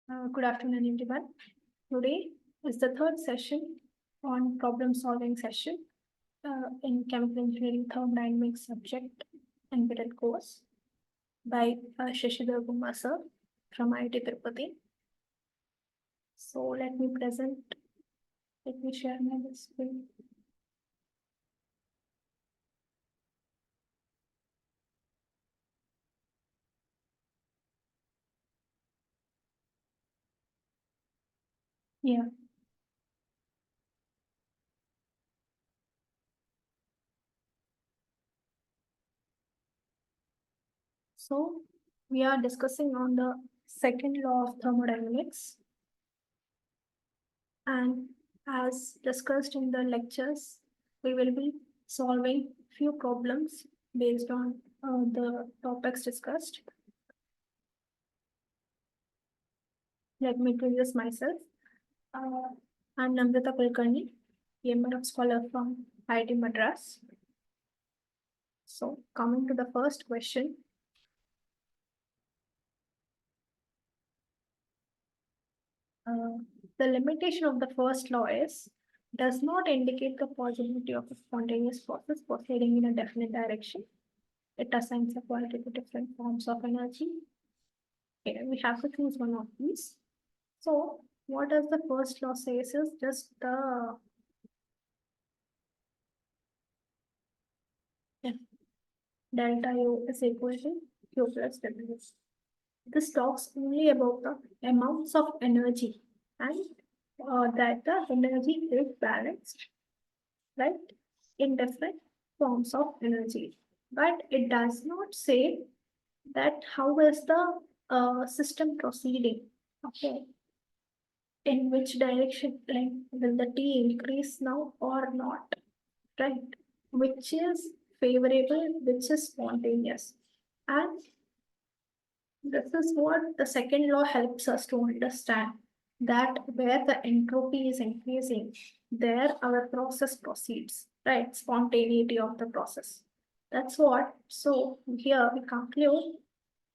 Good afternoon, everyone. Today is the third session on problem solving session in chemical engineering thermodynamics subject embedded course by Shashidhar Kumar sir from IIT Tirupati. So let me share my screen. Yeah. So we are discussing on the second law of thermodynamics. And as discussed in the lectures, we will be solving few problems based on the topics discussed. Let me introduce myself. I'm Namrata Kulkarni, PMR scholar from IIT Madras. So coming to the first question. The limitation of the first law is does not indicate the possibility of a spontaneous process proceeding in a definite direction. It assigns a quality to different forms of energy. Okay, we have to choose one of these. So what does the first law says is just the delta U is equal to Q plus W. This talks only about the amounts of energy and that the energy is balanced, right, in different forms of energy. But it does not say that how is the system proceeding. Okay, in which direction, like will the T increase now or not, right? Which is favorable, which is spontaneous. And this is what the second law helps us to understand, that where the entropy is increasing, there our process proceeds, right? Spontaneity of the process. That's what. So here we conclude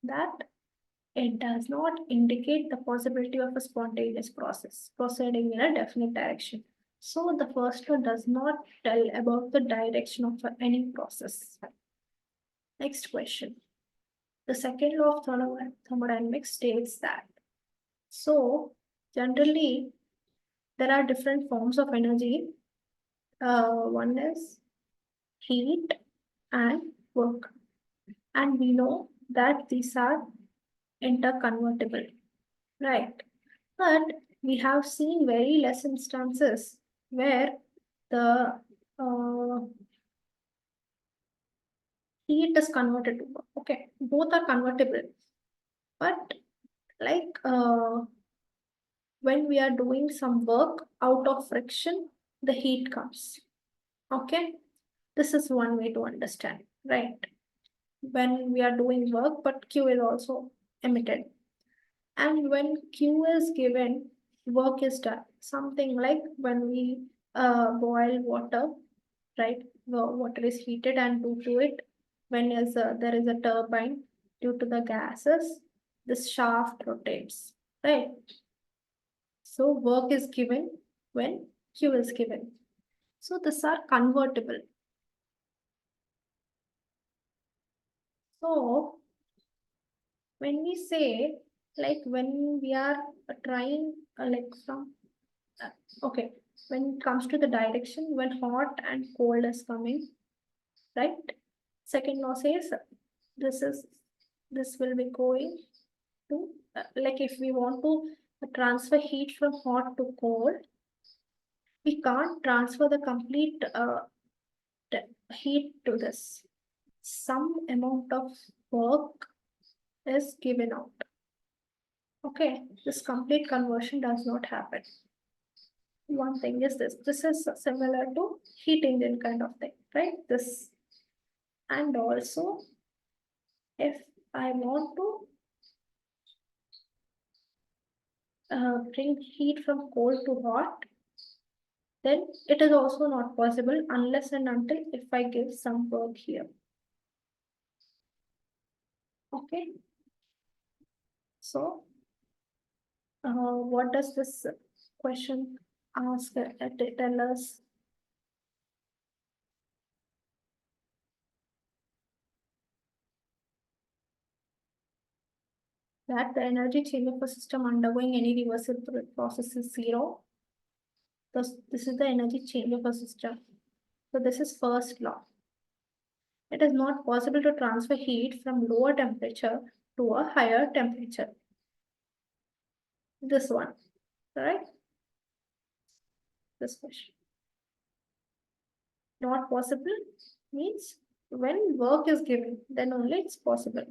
that it does not indicate the possibility of a spontaneous process proceeding in a definite direction. So the first law does not tell about the direction of any process. Next question. The second law of thermodynamics states that, so generally there are different forms of energy. One is heat and work. And we know that these are interconvertible, right? But we have seen very less instances where the heat is converted to work. Okay, both are convertible, but like when we are doing some work out of friction, the heat comes. Okay, this is one way to understand, right? When we are doing work, but Q is also emitted. And when Q is given, work is done. Something like when we boil water, right? The water is heated, and due to it, when there is a turbine, due to the gases, this shaft rotates, right? So work is given when Q is given. So these are convertible. So when we say, like when we are trying like some okay, when it comes to the direction, when hot and cold is coming, right? Second law says this will be going to like if we want to transfer heat from hot to cold, we can't transfer the complete heat to this. Some amount of work is given out. Okay, this complete conversion does not happen. One thing is this is similar to heat engine kind of thing, right? This, and also if I want to bring heat from cold to hot, then it is also not possible unless and until if I give some work here. Okay, so What does this question ask, tell us? That the energy change of a system undergoing any reversible process is zero. Thus, this is the energy change of a system. So this is first law. It is not possible to transfer heat from lower temperature to a higher temperature. This one, right? This question. Not possible means when work is given, then only it's possible.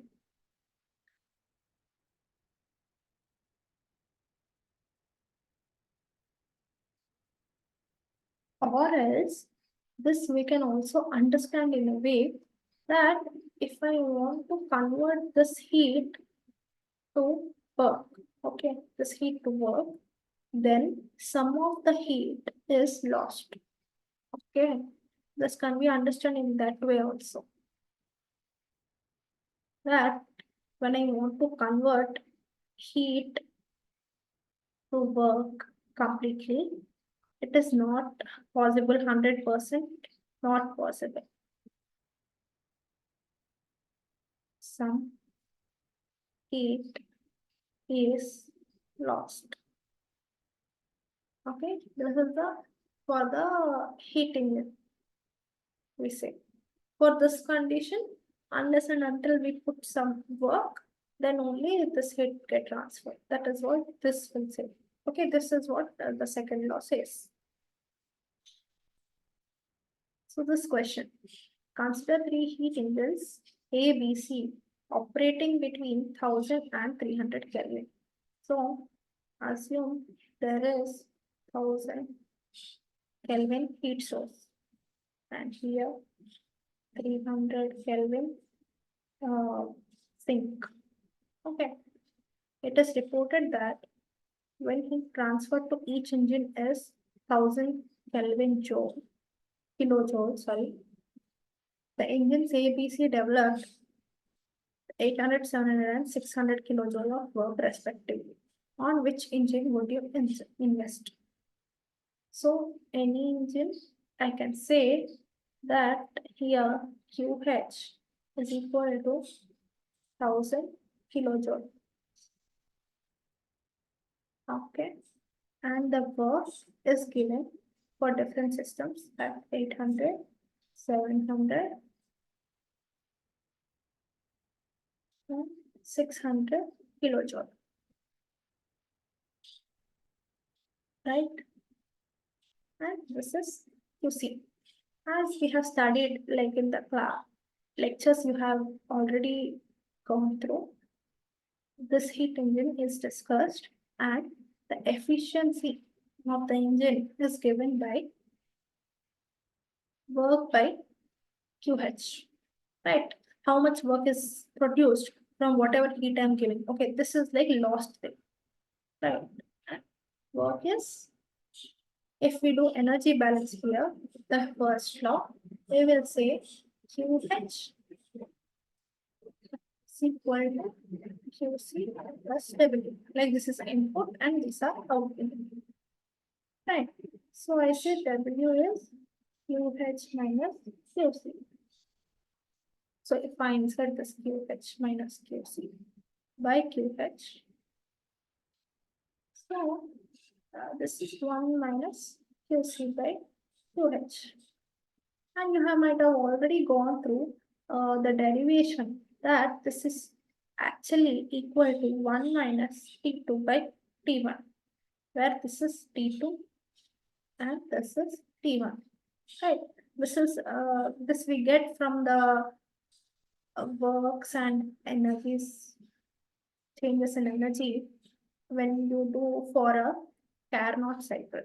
Or else, this we can also understand in a way that if I want to convert this heat to work, okay, this heat to work, then some of the heat is lost. Okay, this can be understood in that way also. That when I want to convert heat to work completely, it is not possible 100%, not possible. Some heat is lost. Okay, this is the for the heating, we say. For this condition, unless and until we put some work, then only this heat get transferred. That is what this will say. Okay, this is what the second law says. So this question, consider three heat engines A, B, C operating between 1000 and 300 Kelvin. So assume there is 1000 Kelvin heat source and here 300 Kelvin sink. Okay, it is reported that when heat transferred to each engine is 1000 Kelvin kilojoule, sorry. The engines ABC developed 800, 700 and 600 kilojoule of work respectively. On which engine would you invest? So any engine, I can say that here QH is equal to 1000 kilojoule. Okay, and the work is given for different systems at 800, 700, and 600 kilojoule. Right? And this is QC. As we have studied, like in the class lectures you have already gone through, this heat engine is discussed and the efficiency of the engine is given by work by QH, right? How much work is produced from whatever heat I'm giving. Okay, this is like lost thing, right? Work is, if we do energy balance here, the first law, we will say QH is equal to QC plus W. Like this is input and these are output. Right. So I say W is QH minus QC. So if I insert this QH minus QC by QH, so this is 1 minus QC by QH. And you might have already gone through the derivation that this is actually equal to 1 minus T2 by T1, where this is T2 and this is T1. Right. This is this we get from the works and energies, changes in energy when you do for a Carnot cycle.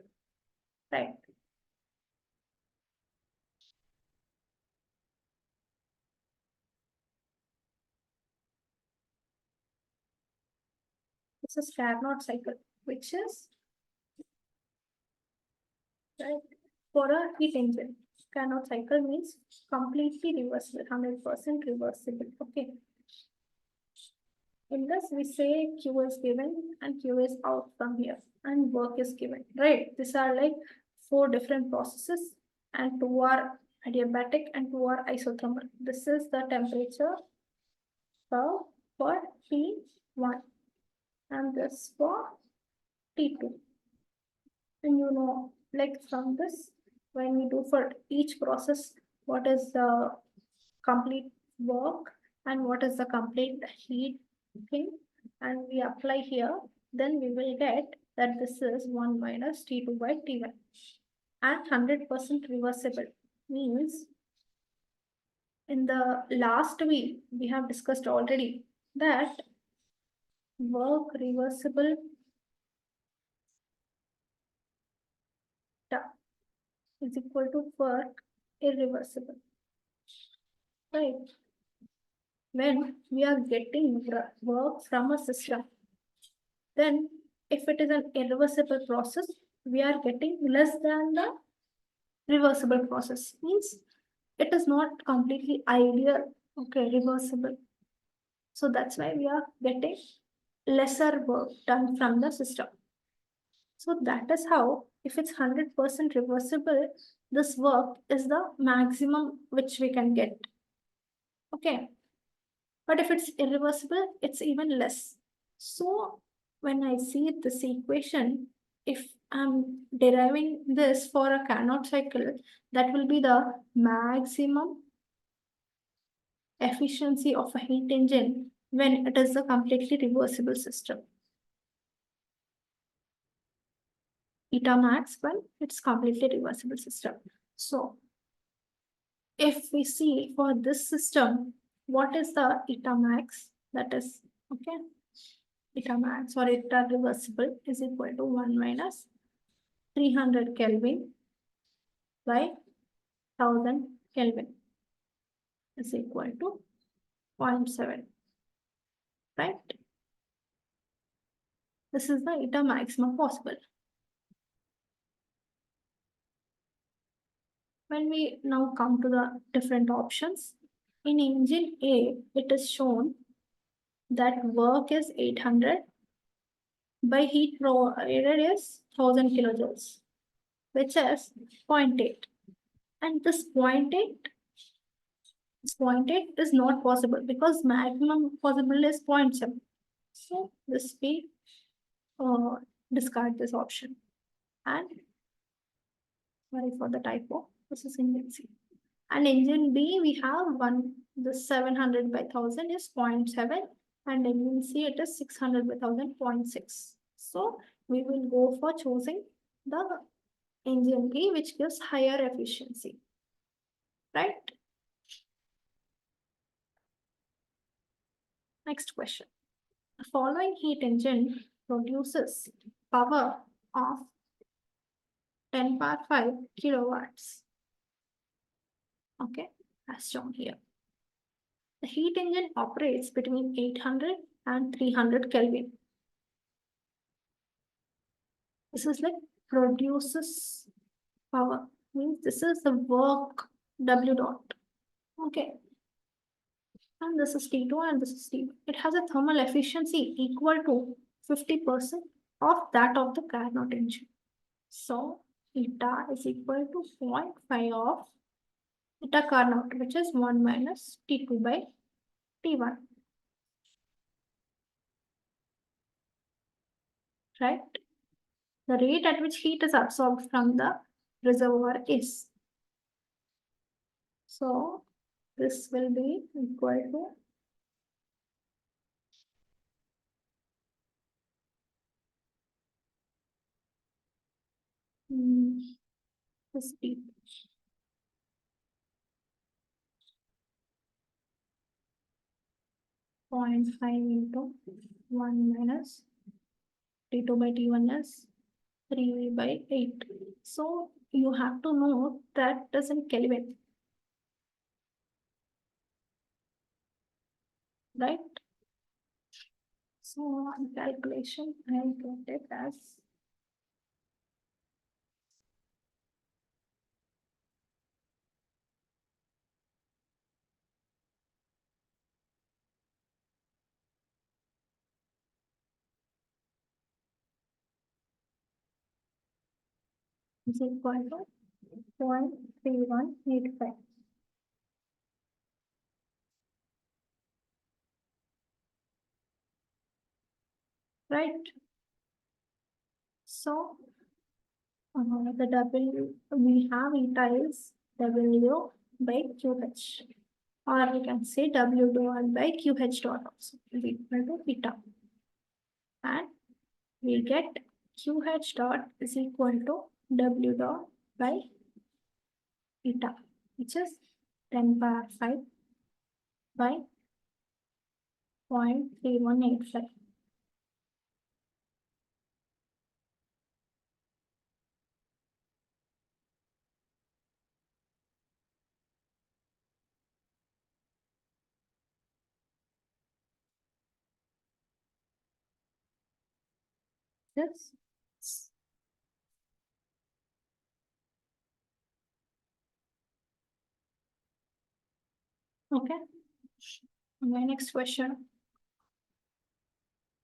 Right. This is Carnot cycle, which is right for a heat engine. Carnot cycle means completely reversible, 100% reversible. Okay. In this, we say Q is given and Q is out from here and work is given, right? These are like four different processes and two are adiabatic and two are isothermal. This is the temperature curve for T1 and this for T2. And you know, like from this, when we do for each process, what is the complete work and what is the complete heat thing, and we apply here, then we will get that this is 1 minus T2 by T1 and 100% reversible means in the last week we have discussed already that work reversible is equal to work irreversible, right? When we are getting work from a system, then if it is an irreversible process, we are getting less than the reversible process. Means it is not completely ideal, okay, reversible. So that's why we are getting lesser work done from the system. So that is how, if it's 100% reversible, this work is the maximum which we can get. Okay. But if it's irreversible, it's even less. So when I see this equation, if I'm deriving this for a Carnot cycle, that will be the maximum efficiency of a heat engine when it is a completely reversible system. Eta max when it's completely reversible system. So if we see for this system, what is the eta max? That is, okay, eta max or eta reversible is equal to 1 minus 300 Kelvin by 1000 Kelvin is equal to 0.7, right? This is the eta maximum possible. When we now come to the different options, in engine A, it is shown that work is 800 by heat provided is 1000 kilojoules, which is 0.8. And this 0.8 is not possible because maximum possible is 0.7. So this we discard this option. And sorry for the typo, this is engine C. And engine B, we have the 700 by 1000 is 0.7 and engine C it is 600 by 1000 0.6. So we will go for choosing the engine B which gives higher efficiency, right? Next question. The following heat engine produces power of 10 power 5 kilowatts. Okay, as shown here. The heat engine operates between 800 and 300 Kelvin. This is like produces power, means this is the work W dot. Okay. And this is T2 and this is T1. It has a thermal efficiency equal to 50% of that of the Carnot engine. So eta is equal to 0.5 of eta Carnot, which is 1 minus T2 by T1. Right? The rate at which heat is absorbed from the reservoir is. So this will be equal to this T. Point 5 into 1 minus T2 by T1 is 3 by 8. So you have to know that is in Kelvin, right? So on calculation, I get it as is equal to 0.3185. Right? So the W we have eta is W by QH, or we can say W dot by QH dot also is equal to eta, and we get QH dot is equal to W dot by eta, which is 10 power 5 by 0.3185. Yes. Okay. My next question.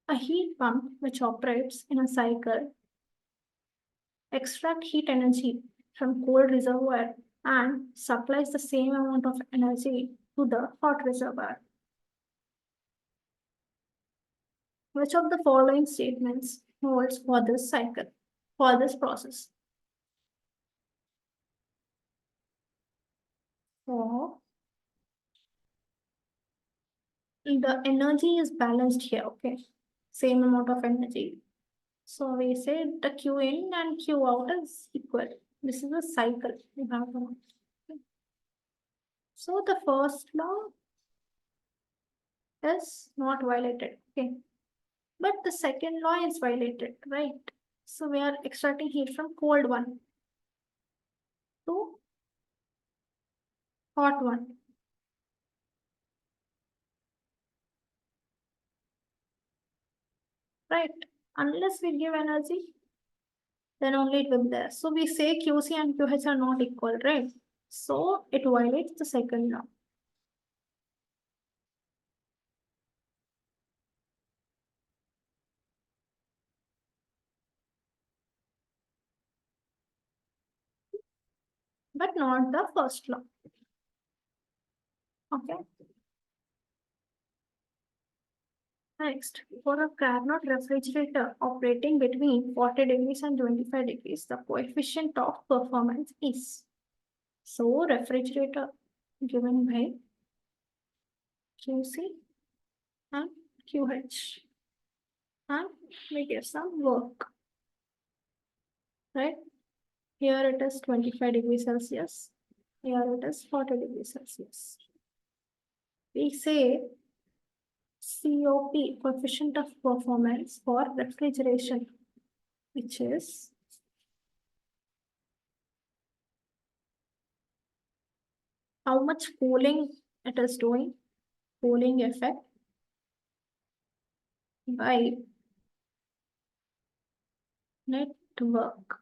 A heat pump which operates in a cycle extract heat energy from cold reservoir and supplies the same amount of energy to the hot reservoir. Which of the following statements holds for this cycle, for this process? So the energy is balanced here, okay? Same amount of energy. So we say the Q in and Q out is equal. This is a cycle you have to know. So the first law is not violated, okay? But the second law is violated, right? So we are extracting heat from cold one to hot one. Right? Unless we give energy, then only it will be there. So we say QC and QH are not equal, right? So it violates the second law. But not the first law. Okay. Next, for a Carnot refrigerator operating between 40 degrees and 25 degrees, the coefficient of performance is. So refrigerator given by QC and QH, and we give some work, right? Here it is 25 degrees Celsius, here it is 40 degrees Celsius. We say COP, coefficient of performance for refrigeration, which is how much cooling it is doing, cooling effect by network.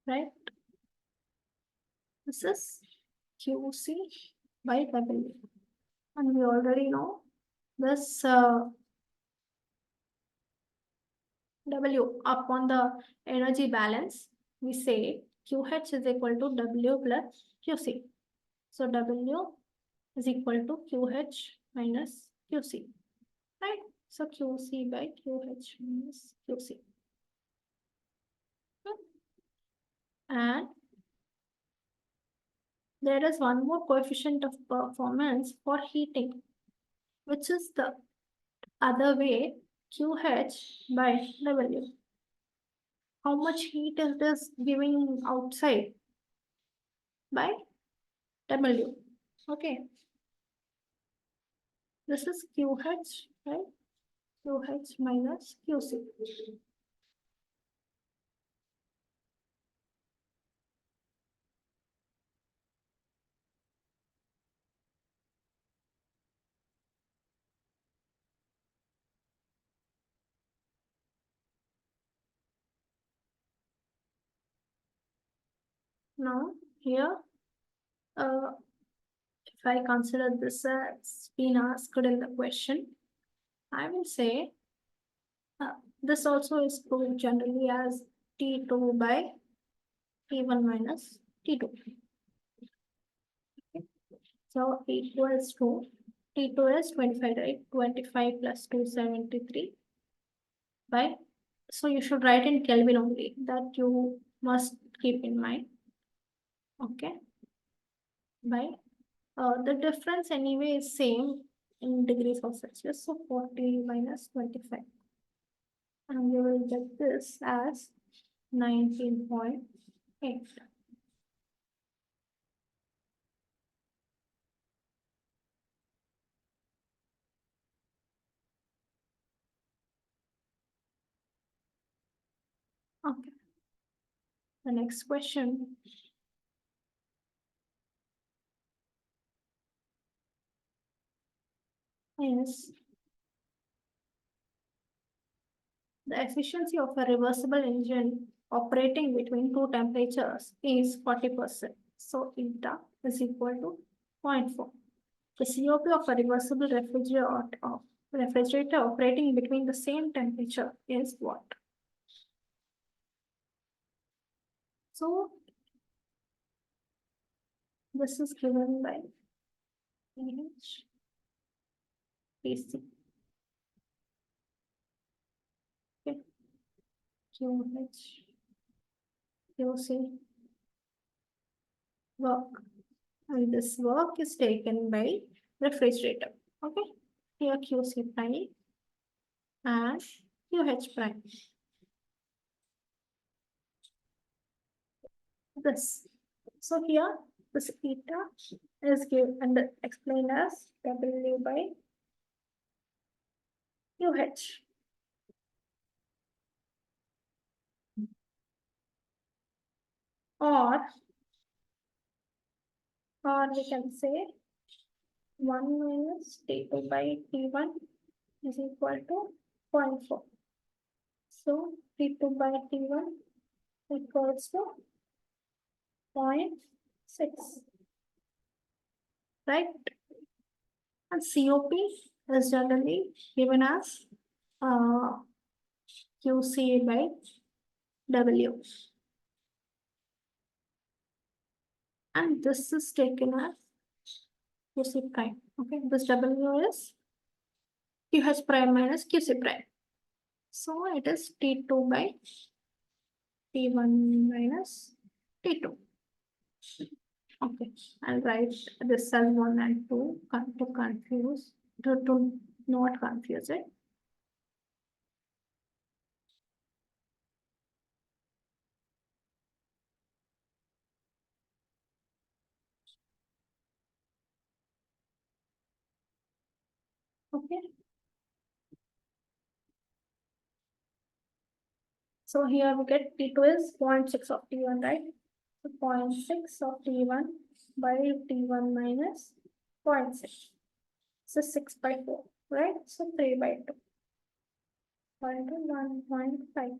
Right? This is QC by W. And we already know this W upon the energy balance, we say QH is equal to W plus QC. So W is equal to QH minus QC, right? So QC by QH minus QC. And there is one more coefficient of performance for heating, which is the other way, QH by W. How much heat is this giving outside by W? Okay. This is QH, right? QH minus QC. Now, here, if I consider this as been asked in the question, I will say this also is proved generally as T2 by T1 minus T2. Okay. So equals to T2 is 25, right? 25 plus 273 by, so you should write in Kelvin only, that you must keep in mind. Okay. By the difference anyway is same in degrees of Celsius, so 40 minus 25. And you will get this as 19.8. Okay. The next question is the efficiency of a reversible engine operating between two temperatures is 40%. So eta is equal to 0.4. The COP of a reversible refrigerator operating between the same temperature is what? So this is given by PH PC. Okay. QH QC work. And this work is taken by refrigerator. Okay. Here QC prime and QH prime. This. So here this eta is given and explained as W by QH. Or we can say 1 minus T2 by T1 is equal to 0.4. So T2 by T1 equals to 0.6. Right? And COP is generally given as QC by W. And this is taken as QC prime. Okay, this W is QH prime minus QC prime. So it is T2 by T1 minus T2. Okay, I'll write this as 1 and 2 to confuse, to not confuse it. Okay. So here we get T2 is 0.6 of T1, right? So 0.6 of T1 by T1 minus 0.6. So 6 by 4, right? So 3 by 2. 1.5.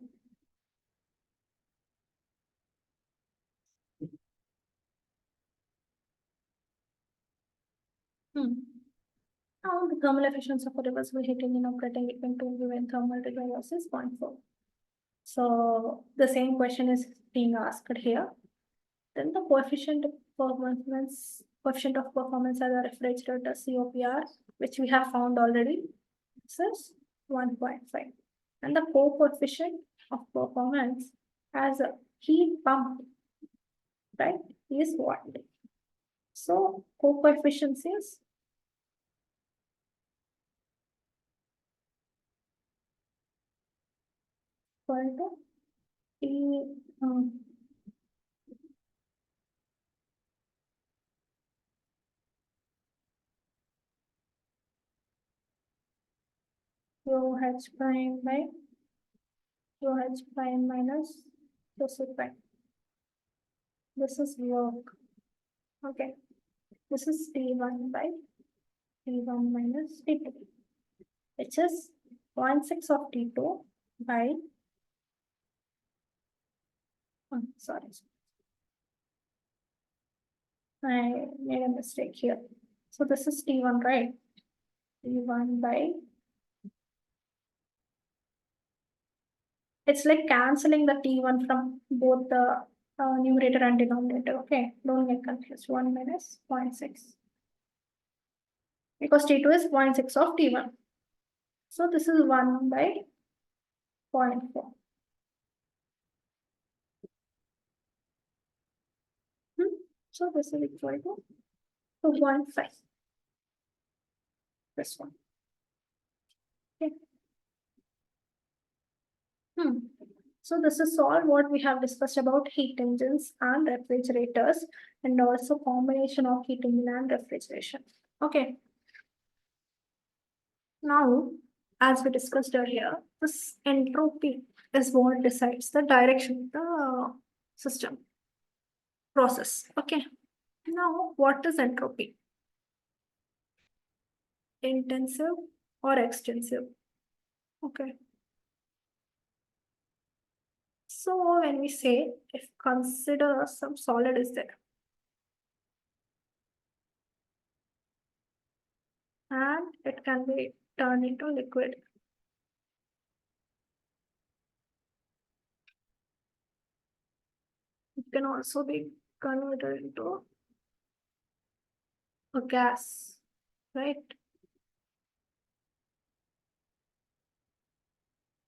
Now the thermal efficiency of a reversible heat engine operating between two given thermal reservoirs is 0.4. So the same question is being asked here. Then the coefficient of performance as a refrigerator COPR, which we have found already, this is 1.5. And the coefficient of performance as a heat pump, right, is what? So coefficients is equal to T QH prime by QH prime minus QC prime. This is work. Okay. This is T1 by T1 minus T2, which is 1/6 of T2 by, sorry, I made a mistake here. So this is T1, right? T1 by It's like canceling the T1 from both the numerator and denominator. Okay, don't get confused. 1 minus 0.6. Because T2 is 0.6 of T1. So this is 1 by 0.4. So this is equal to 2.5. This one. Okay. So this is all what we have discussed about heat engines and refrigerators, and also combination of heat engine and refrigeration. Okay. Now, as we discussed earlier, this entropy is what decides the direction of the system process. Okay. Now, what is entropy? Intensive or extensive? Okay. So when we say, if consider some solid is there and it can be turned into liquid. It can also be converted into a gas, right?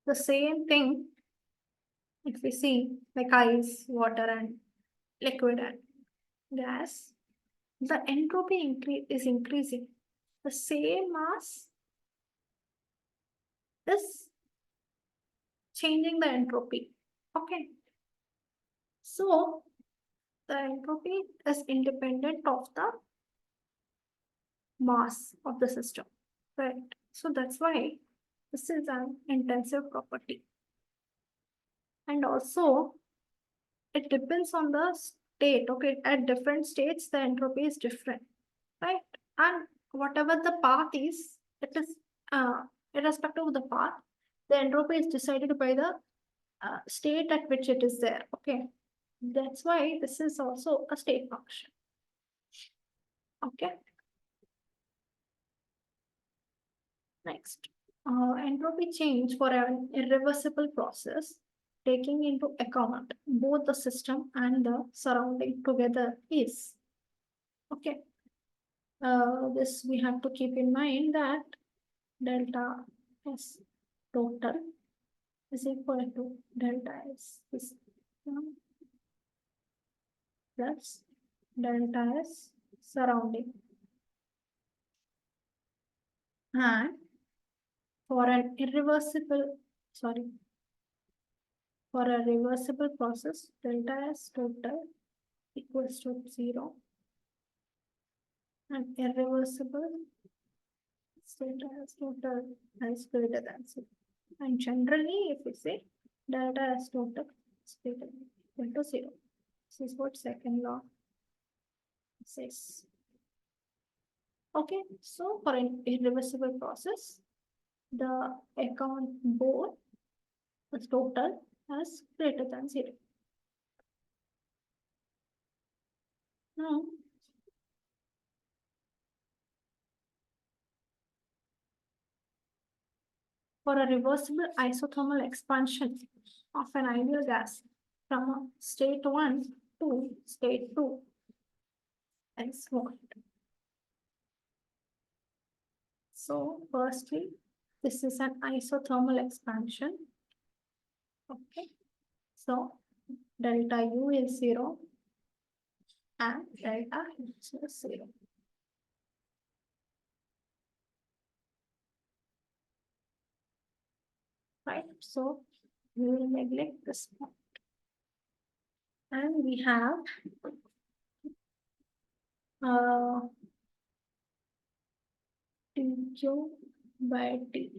The same thing if we see like ice, water, and liquid and gas, the entropy is increasing. The same mass is changing the entropy. Okay. So the entropy is independent of the mass of the system, right? So that's why this is an intensive property. And also it depends on the state. Okay, at different states the entropy is different, right? And whatever the path is, it is irrespective of the path, the entropy is decided by the state at which it is there. Okay, that's why this is also a state function. Okay, next, entropy change for an irreversible process taking into account both the system and the surrounding together is. Okay, this we have to keep in mind that delta S total is equal to delta S system plus delta S surrounding. And for an for a reversible process, delta S total equals to 0 and irreversible delta S total is greater than 0. And generally, if we say delta S total is greater than equal to 0, this is what second law says. Okay, so for an irreversible process, the account both the total as greater than 0. Now, for a reversible isothermal expansion of an ideal gas from state 1 to state 2 is what? So, firstly, this is an isothermal expansion. Okay, so delta U is 0 and delta H is 0. Right, so we will neglect this part. And we have dq by d.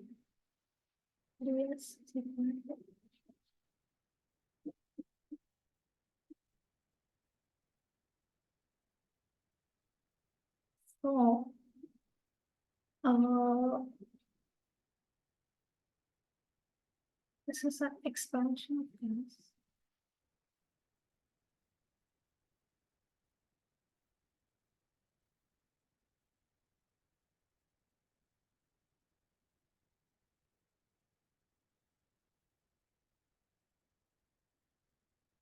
ds is equal to so this is an expansion of gas.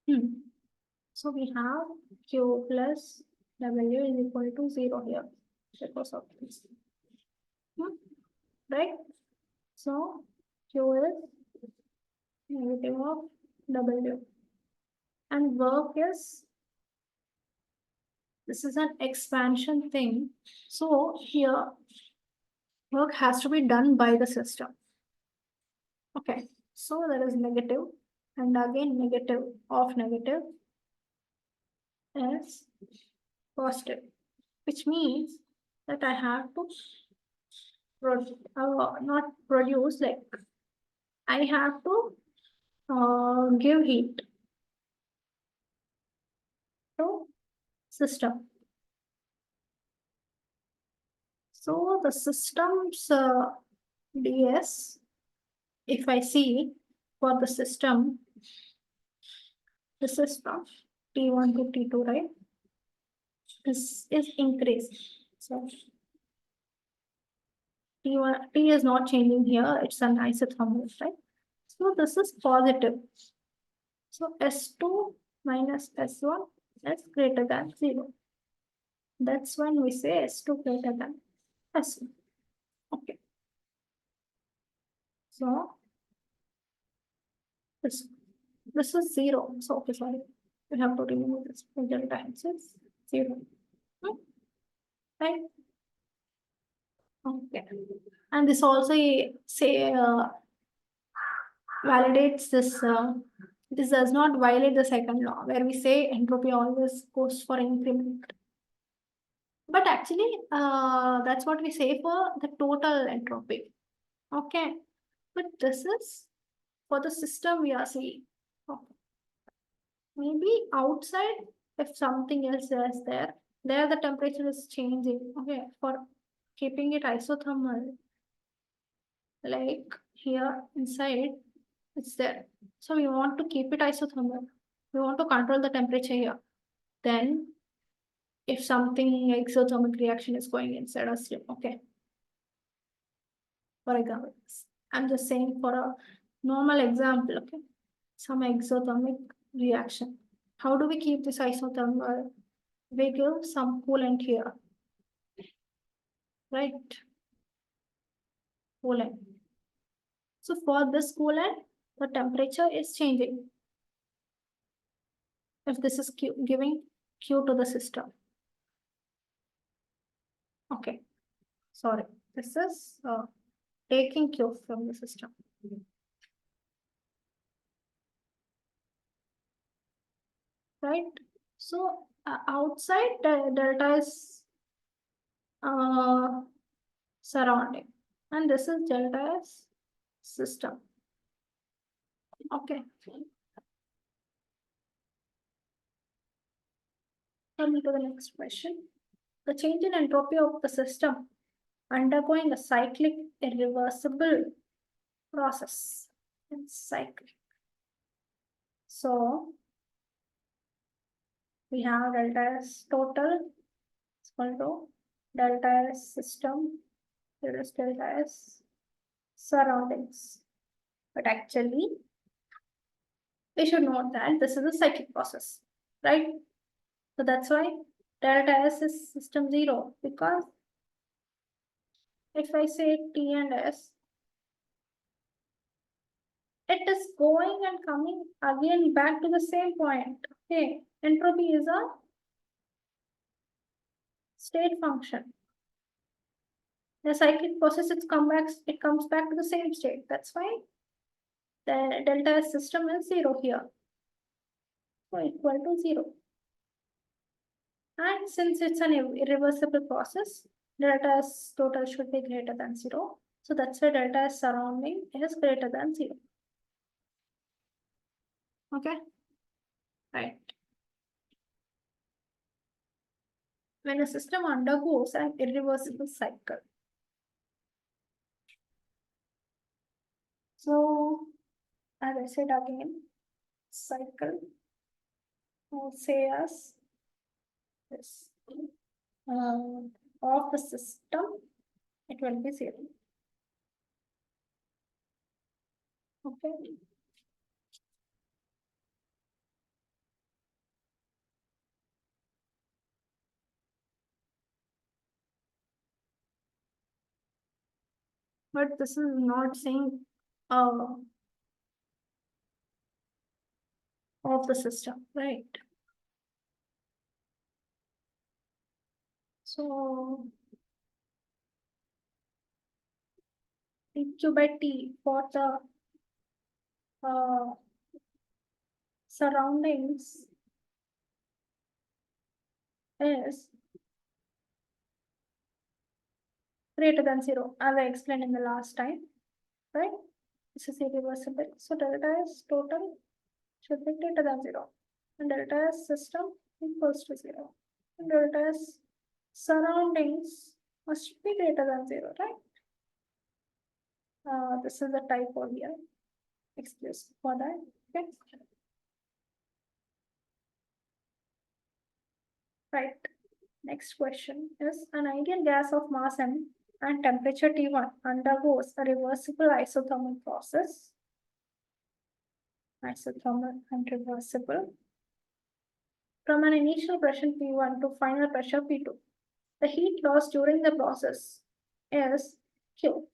So we have Q plus W is equal to 0 here because of this. Right? So Q is negative of W. And work is, this is an expansion thing. So here, work has to be done by the system. Okay, so there is negative, and again negative of negative is positive, which means that I have to not produce, like I have to give heat to system. So the system's ds, if I see for the system, this is from T1 to T2, right? This is increased. So T1, T is not changing here, it's an isothermal, right? So this is positive. So S2 minus S1 is greater than 0. That's when we say S2 greater than S1. Okay. So this is 0. So okay, sorry. We have to remove this delta hence is 0. Right? Okay. And this also say validates this. This does not violate the second law, where we say entropy always goes for increment. But actually, that's what we say for the total entropy. Okay. But this is for the system we are seeing. Okay. Maybe outside, if something else is there, the temperature is changing. Okay. For keeping it isothermal, like here inside, it's there. So we want to keep it isothermal. We want to control the temperature here. Then if something exothermic reaction is going inside us, okay. For example, I'm just saying for a normal example, okay. Some exothermic reaction. How do we keep this isothermal? We give some coolant here. Right? Coolant. So for this coolant, the temperature is changing. If this is giving Q to the system. Okay. Sorry. This is taking Q from the system. Right? So outside delta is surrounding, and this is delta is system. Okay. Coming to the next question. The change in entropy of the system undergoing a cyclic irreversible process. It's cyclic. So we have delta S total is equal to delta S system, there is delta S surroundings. But actually, we should note that this is a cyclic process, right? So that's why delta S is system 0, because if I say T and S, it is going and coming again back to the same point. Okay, entropy is a state function. The cyclic process, it comes back to the same state. That's why the delta S system is 0 here. So equal to 0. And since it's an irreversible process, delta S total should be greater than 0. So that's why delta S surrounding is greater than 0. Okay. Right. When a system undergoes an irreversible cycle. So, as I said again, cycle, we'll say as this of the system, it will be 0. Okay. but this is not saying of the system, right? So dq by t for the uh, surroundings is greater than 0, as I explained in the last time, right? This is irreversible. So delta S total should be greater than 0. And delta S system equals to 0. And delta S surroundings must be greater than 0, right? This is a typo here. Excuse for that. Okay. Right. Next question is an ideal gas of mass m and temperature T1 undergoes a reversible isothermal process. Isothermal and reversible. From an initial pressure P1 to final pressure P2. The heat loss during the process is Q.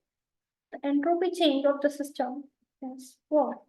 The entropy change of the system is what?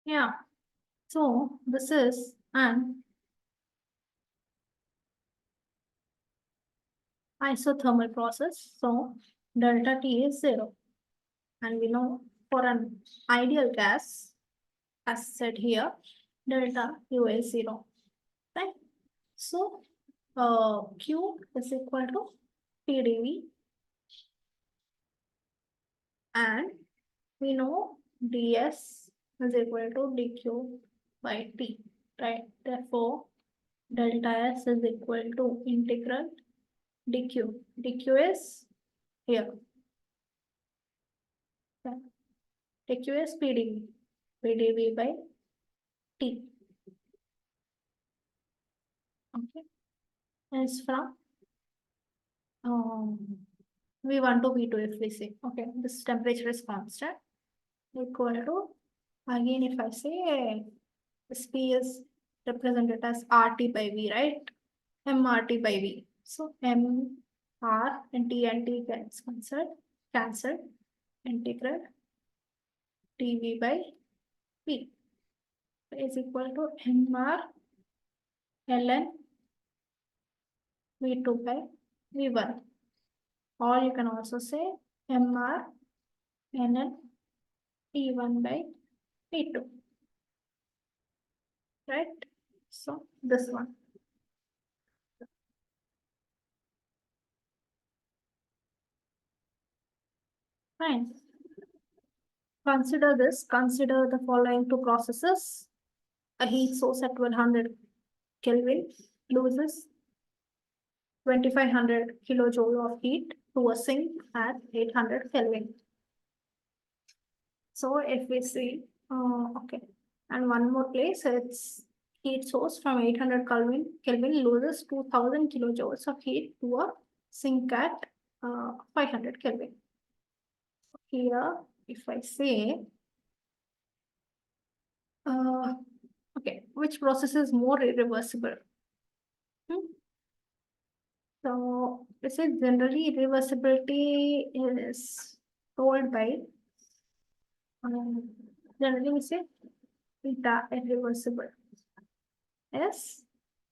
Yeah. So this is an isothermal process. So delta T is 0. And we know for an ideal gas, as said here, delta Q is 0. Right? So Q is equal to PdV, and we know ds is equal to dq by t, right? Therefore, delta s is equal to integral dq. dq is here. Okay. dq is pdv. pdv by t. Okay. Is from V1 to V2 if we say. Okay, this temperature is constant equal to, again if I say this P is represented as RT by V, right? MRT by V. So M, R and T gets cancelled. Integral dV by V is equal to MR ln V2 by V1. Or you can also say MR ln T1 by T2. Right? So this one. Fine. Consider this. Consider the following two processes. A heat source at 1200 Kelvin loses 2500 kilojoule of heat to a sink at 800 Kelvin. So if we see, okay, and one more place, it's heat source from 800 Kelvin loses 2000 kilojoules of heat to a sink at 500 Kelvin. Here, if I say, okay, which process is more irreversible? So, we say generally irreversibility is told by, generally we say eta irreversible. S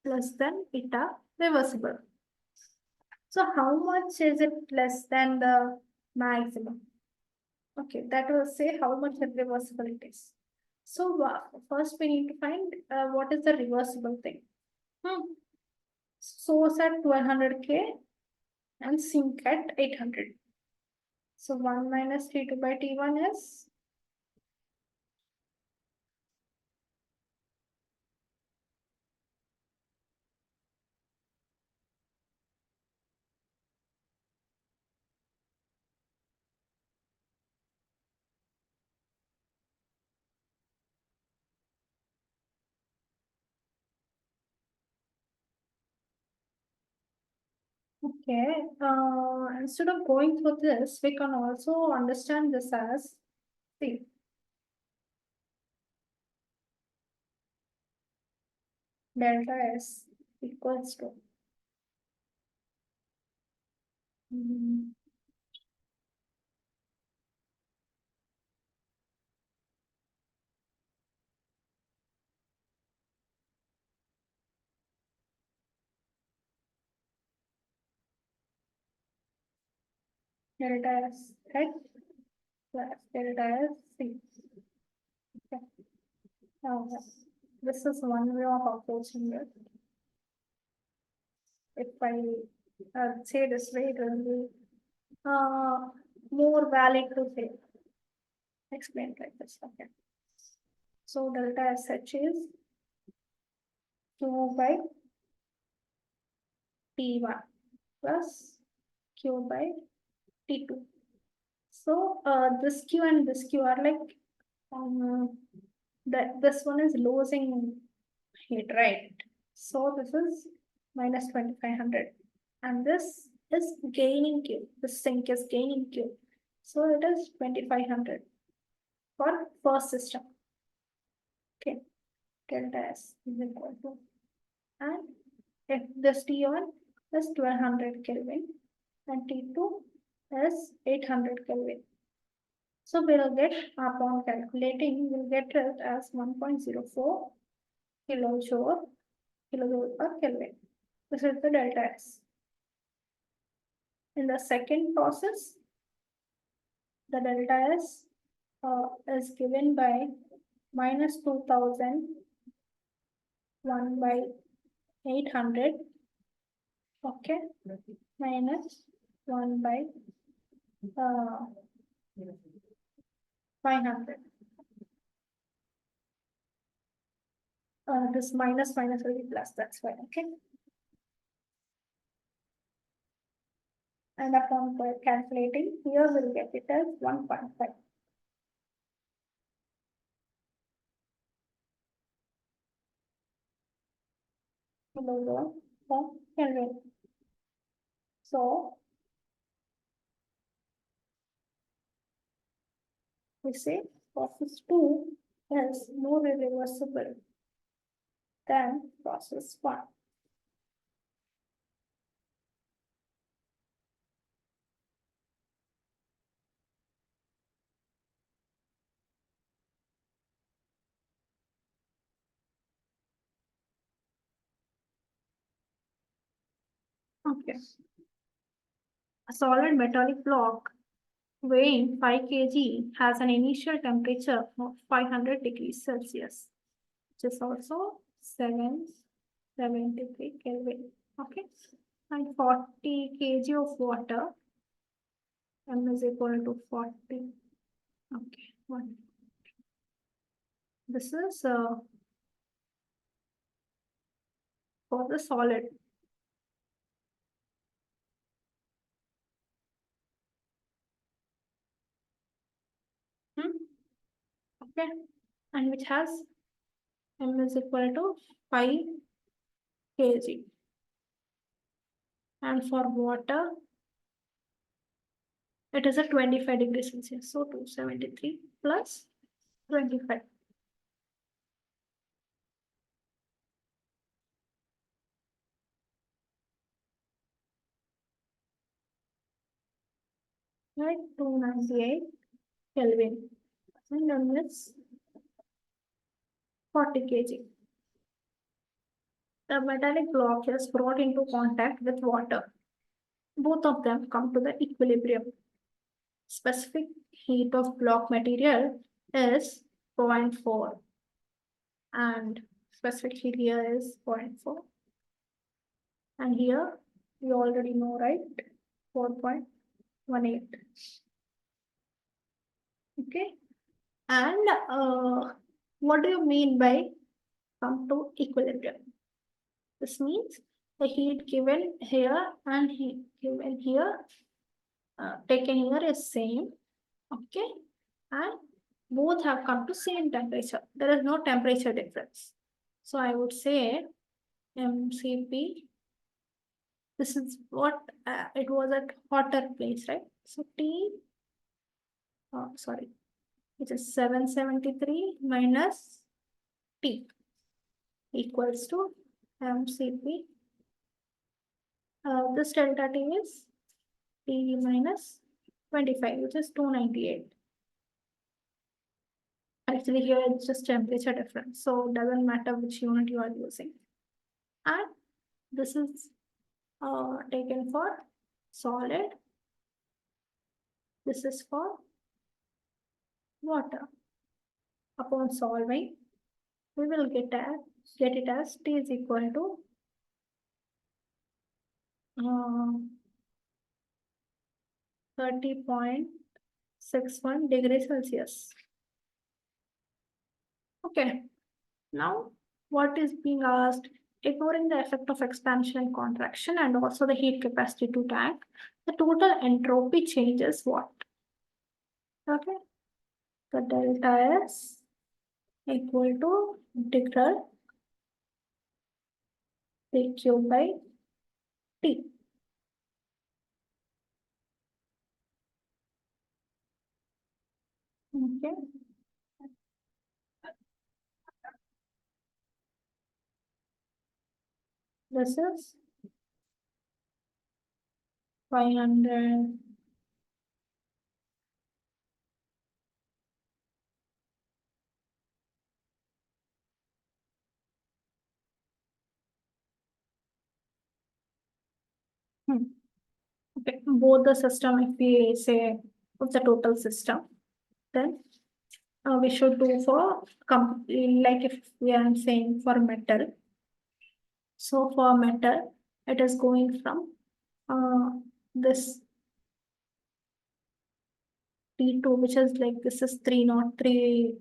less than eta reversible. So how much is it less than the maximum? Okay, that will say how much irreversible it is. So first we need to find what is the reversible thing. Source at 1200K and sink at 800. So 1 minus T2 by T1 is okay. Instead of going through this, we can also understand this as C. Delta S equals to mm, delta S, right? Plus delta S C. Okay. Now, this is one way of approaching it. If I say this way, it will be more valid to say. Explain like this. Okay. So delta SH is Q by T1 plus Q by T2. So this Q and this Q are like that this one is losing heat, right? So this is minus 2500 and this is gaining Q. This sink is gaining Q. So it is 2500 for first system. Okay, delta S is equal to, and if this T1 is 1200 Kelvin and T2 is 800 Kelvin. So we'll get, upon calculating, we'll get it as 1.04 kilojoule per Kelvin. This is the delta S. In the second process, the delta S is given by minus 2000 1 by 800, okay, minus 1 by 500. This minus will be plus, that's why, okay. And upon calculating, here we'll get it as 1.5. Kilojoule per Kelvin. So we say process 2 is more irreversible than process 1. Okay. A solid metallic block weighing 5 kg has an initial temperature of 500 degrees Celsius, which is also 773 Kelvin. Okay, and 40 kg of water, M is equal to 40. Okay, one. This is for the solid. Okay, and which has M is equal to 5 kg. And for water, it is a 25 degrees Celsius. So 273 plus 25. Right, 298 Kelvin. And then it's 40 kg. The metallic block is brought into contact with water. both of them come to the equilibrium. Specific heat of block material is 0.4 and specific heat here is 0.4. And here you already know, right? 4.18. Okay. And what do you mean by come to equilibrium? This means the heat given here and heat given here, taken here is same. Okay. And both have come to same temperature. There is no temperature difference. So I would say MCP, this is what it was at hotter place, right? So T, sorry, which is 773 minus T equals to MCP. This delta T is T minus 25, which is 298. Actually, here it's just temperature difference, so it doesn't matter which unit you are using. And this is taken for solid. This is for water. Upon solving, we will get it as T is equal to 30.61 degrees Celsius. Okay, now what is being asked? Ignoring the effect of expansion and contraction and also the heat capacity to tank, the total entropy change is what? Okay, the delta S equal to integral dq by T. Okay. This is 500. Okay, both the system, if we say what's the total system, then we should do for like if we are saying for metal. So for metal, it is going from this T2, which is like this is 303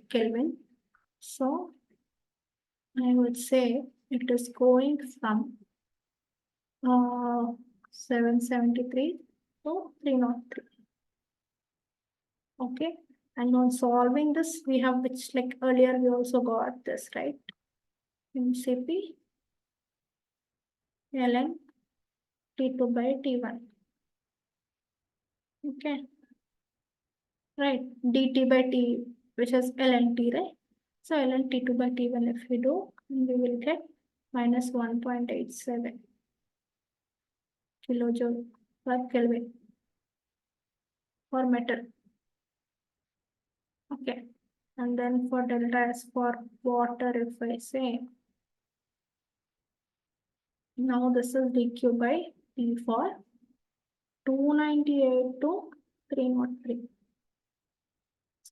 Kelvin. So I would say it is going from 773 to 303. Okay. And on solving this, we have which like earlier we also got this, right? MCP ln T2 by T1. Okay. Right. dt by T, which is ln T, right? So ln T2 by T1, if we do, we will get minus 1.87 kilojoule per Kelvin for metal. Okay. And then for delta S for water, if I say, now this is dq by T for 298 to 303.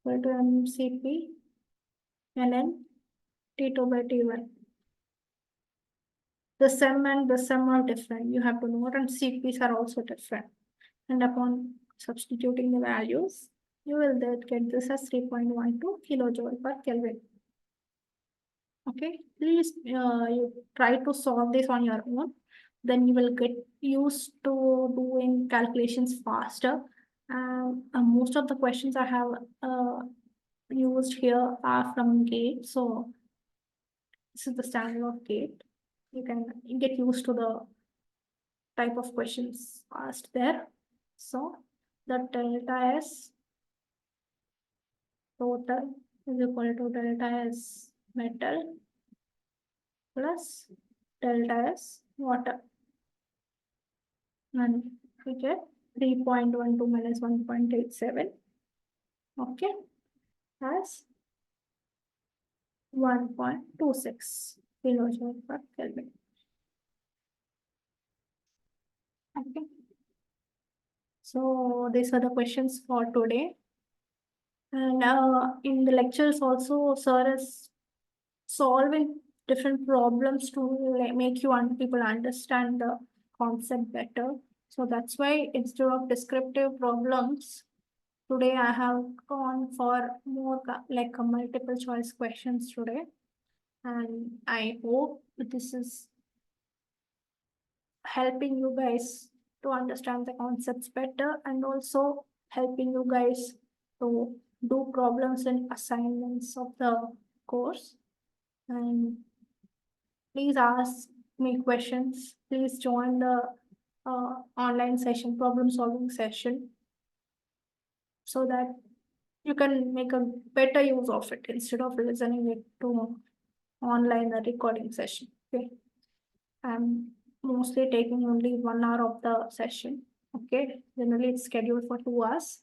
Equal to MCP ln T2 by T1. The sum and the sum are different. You have to note, and CPs are also different. And upon substituting the values, you will then get this as 3.12 kilojoule per Kelvin. Okay, please you try to solve this on your own. Then you will get used to doing calculations faster. Most of the questions I have used here are from GATE. So this is the standard of GATE. You can get used to the type of questions asked there. So the delta S total is equal to delta S metal plus delta S water. And we get 3.12 minus 1.87. Okay, as 1.26 kilojoule per Kelvin. Okay. So these are the questions for today. And in the lectures also, sir is solving different problems to make people understand the concept better. So that's why instead of descriptive problems, today I have gone for more like a multiple choice questions today. And I hope this is helping you guys to understand the concepts better and also helping you guys to do problems and assignments of the course. And please ask me questions. Please join the online session, problem solving session, so that you can make a better use of it instead of listening it to online recording session. Okay. I'm mostly taking only 1 hour of the session. Okay. Generally it's scheduled for 2 hours.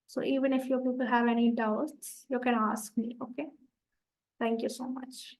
So even if you people have any doubts, you can ask me. Okay. Thank you so much.